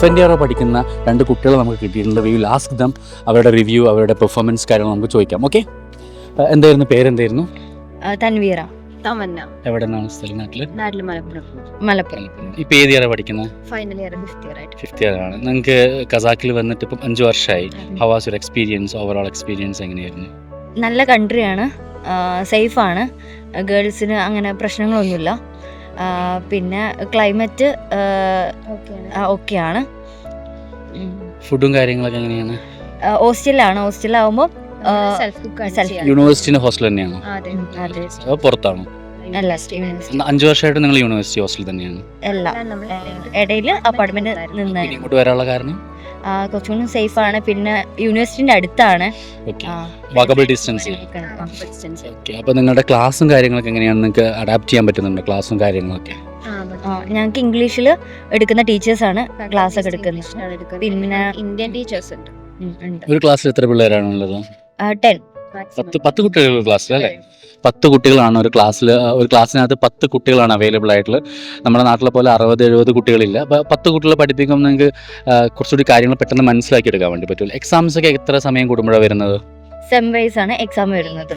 First year പഠിക്കുന്ന 2 കുട്ടികൾ നമുക്ക് കിട്ടിയിട്ടുണ്ട്. വി വിൽ ആസ്ക് ദം അവരുടെ റിവ്യൂ, അവരുടെ പെർഫോമൻസ് കാര്യങ്ങൾ നമുക്ക് ചോദിക്കാം. ഓക്കെ, എന്തായിരുന്നു പേരെന്തായിരുന്നു? തൻവീറ. തമന്ന. എവിടെ നിന്നാണ് സ്ഥലം? നാട്ടിൽ മലപ്പുറം. ഇപ്പൊ ഏത് ഇയർ പഠിക്കുന്നത്? ഫൈനൽ ഇയർ, ഫിഫ്ത് ഇയർ ആണ്. നിങ്ങൾക്ക് കസാക്കിൽ വന്നിട്ട് ഇപ്പം 5 വർഷമായി. How was your experience, overall experience എങ്ങനെയായിരുന്നു? നല്ല കൺട്രിയാണ്, സേഫാണ്, ഗേൾസിന് അങ്ങനെ പ്രശ്നങ്ങളൊന്നുമില്ല. പിന്നെ ക്ലൈമറ്റ് ഓക്കെയാണ്. ഫുഡും കാര്യങ്ങളൊക്കെ എങ്ങനെയാണ്? ഹോസ്റ്റലാകുമ്പോൾ യൂണിവേഴ്സിറ്റിന്റെ ഹോസ്റ്റൽ തന്നെയാണോ? അതെ. പുറത്താണോ? അല്ല, 5 വർഷമായിട്ട് നിങ്ങൾ യൂണിവേഴ്സിറ്റി ഹോസ്റ്റൽ തന്നെയാണ്? അല്ല, ഇടയിൽ അപ്പാർട്ട്മെന്റ് നിന്ന്. ഇങ്ങോട്ട് വരാനുള്ള കാരണം? കുറച്ചുകൂടി സേഫാണ്, പിന്നെ യൂണിവേഴ്സിറ്റിന്റെ അടുത്താണ്. Walkable distance. അപ്പോൾ നിങ്ങളുടെ ക്ലാസ്സും കാര്യങ്ങളൊക്കെ എങ്ങനെയാണ്? നിങ്ങൾക്ക് അഡാപ്റ്റ് ചെയ്യാൻ പറ്റുന്നുണ്ടോ ക്ലാസ്സും കാര്യങ്ങളൊക്കെ? ഞങ്ങൾക്ക് ഇംഗ്ലീഷിൽ എടുക്കുന്ന ടീച്ചേഴ്സാണ് ക്ലാസ് ഒക്കെ എടുക്കുന്നത്. പിന്നെ ഇന്ത്യൻ ടീച്ചേഴ്സ് ഉണ്ട്. ഒരു ക്ലാസ്സിൽ എത്ര പിള്ളേരാണുള്ളത്? 10. 10 കുട്ടികളുള്ള ക്ലാസ്സിലല്ലേ? 10 കുട്ടികളാണ് ഒരു ക്ലാസ്സിൽ. ഒരു ക്ലാസ്സിനകത്ത് 10 കുട്ടികളാണ് അവൈലബിൾ ആയിട്ടുള്ളത്. നമ്മുടെ നാട്ടിലെ പോലെ 60-70 കുട്ടികളില്ല. അപ്പോൾ 10 കുട്ടികളെ പഠിപ്പിക്കുമ്പോൾ നിങ്ങൾക്ക് കുറച്ചുകൂടി കാര്യങ്ങൾ പെട്ടെന്ന് മനസ്സിലാക്കി എടുക്കാൻ വേണ്ടി പറ്റും. എക്സാംസ് ഒക്കെ എത്ര സമയം കൂടുമ്പോഴാണ് വരുന്നത്? സെം വൈസ് ആണ് എക്സാം വരുന്നത്.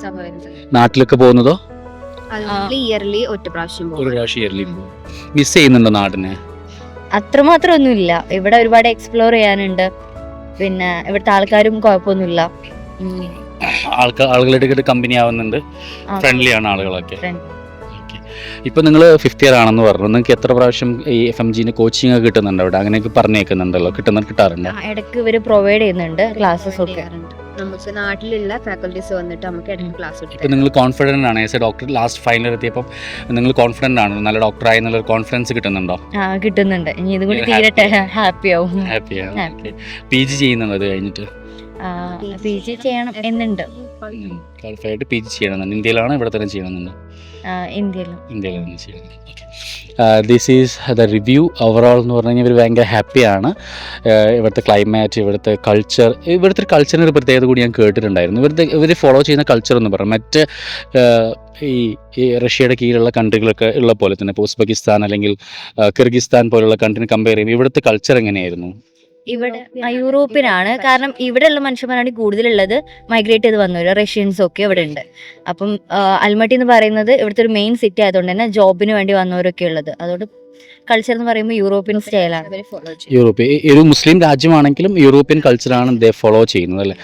നാട്ടിലൊക്കെ പോകുന്നതോ? ഇയർലി ഒരു പ്രാവശ്യം ഇയർലി. മിസ് ചെയ്യുന്നുണ്ടോ നാടിനെ? അത്രമാത്രം ഒന്നുമില്ല. ഇവിടെ ഒരുപാട് എക്സ്പ്ലോർ ചെയ്യാനുണ്ട്. പിന്നെ ഇവിടുത്തെ ആൾക്കാരും കുഴപ്പമൊന്നുമില്ല. ആളുകളുടെ കമ്പനി ആവുന്നുണ്ട്, ഫ്രണ്ട്ലി ആണ് ആളുകളൊക്കെ. ഇപ്പൊ നിങ്ങൾ 5th ഇയർ ആണെന്ന് പറഞ്ഞു. നിങ്ങൾക്ക് എത്ര പ്രാവശ്യം ഈ FMGന് കോച്ചിങ് ഒക്കെ കിട്ടുന്നുണ്ട് അവിടെ? അങ്ങനെയൊക്കെ പറഞ്ഞേക്കുന്നുണ്ടല്ലോ, കിട്ടാറുണ്ട്? ഇടയ്ക്ക് ഇവര് പ്രൊവൈഡ് ചെയ്യുന്നുണ്ട് ക്ലാസ്സസ് ഒക്കെ. നമുക്ക് നാട്ടിലുള്ള ഫാക്കൽറ്റീസ് വന്നിട്ട് നമുക്ക് ഇടയ്ക്ക് ക്ലാസ് എടുക്കും. ഇപ്പൊ നിങ്ങൾ കോൺഫിഡന്റ് ആണ് as A doctor? Last final എത്തിയപ്പോൾ നിങ്ങൾ കോൺഫിഡന്റ് ആണ്, നല്ല ഡോക്ടറായി എന്നുള്ള കോൺഫിഡൻസ് കിട്ടുന്നുണ്ടോ? കിട്ടുന്നുണ്ട്. ഇനി ഇതും കൂടി തീരട്ടെ, ഹാപ്പിയാവും. PG ചെയ്യുന്നുണ്ടോ ഇത് കഴിഞ്ഞിട്ട്? PG ചെയ്യണം എന്നുണ്ട്. ക്വാളിഫൈഡ് PG ചെയ്യണമെന്നുണ്ട്. ഇന്ത്യയിലാണ്, ഇവിടെ തന്നെ ചെയ്യണമെന്നുണ്ട്? ഇന്ത്യയിലാണ് ചെയ്യണം. This is the review. Overall എന്ന് പറഞ്ഞു കഴിഞ്ഞാൽ ഇവർ ഭയങ്കര ഹാപ്പിയാണ്. ഇവിടുത്തെ ക്ലൈമാറ്റ്, ഇവിടുത്തെ കൾച്ചർ, ഇവിടുത്തെ കൾച്ചറിന് ഒരു പ്രത്യേകത കൂടി ഞാൻ കേട്ടിട്ടുണ്ടായിരുന്നു. ഇവർ ഫോളോ ചെയ്യുന്ന കൾച്ചർ എന്ന് പറഞ്ഞു മറ്റ് ഈ റഷ്യയുടെ കീഴിലുള്ള കൺട്രികളൊക്കെ ഉള്ള പോലെ തന്നെ, ഇപ്പോൾ ഉസ്ബെക്കിസ്ഥാൻ അല്ലെങ്കിൽ കിർഗിസ്ഥാൻ പോലുള്ള കൺട്രിനെ കമ്പയർ ചെയ്യുമ്പോൾ ഇവിടുത്തെ കൾച്ചർ എങ്ങനെയായിരുന്നു? ഇവിടെ യൂറോപ്പിനാണ്. കാരണം ഇവിടെയുള്ള മനുഷ്യന്മാരാണ് കൂടുതലുള്ളത്. മൈഗ്രേറ്റ് ചെയ്ത് വന്നവര് റഷ്യൻസും ഒക്കെ ഇവിടെ ഉണ്ട്. അപ്പം അൽമട്ടി എന്ന് പറയുന്നത് ഇവിടുത്തെ ഒരു മെയിൻ സിറ്റി ആയതുകൊണ്ട് തന്നെ ജോബിന് വേണ്ടി വന്നവരൊക്കെ ഉള്ളത്. അതുകൊണ്ട് കൾച്ചർ എന്ന് പറയുമ്പോൾ യൂറോപ്യൻ സ്റ്റൈലാണ്. ഒരു മുസ്ലിം രാജ്യമാണെങ്കിലും യൂറോപ്യൻ കൾച്ചറാണ് ഫോളോ ചെയ്യുന്നത് അല്ലേ?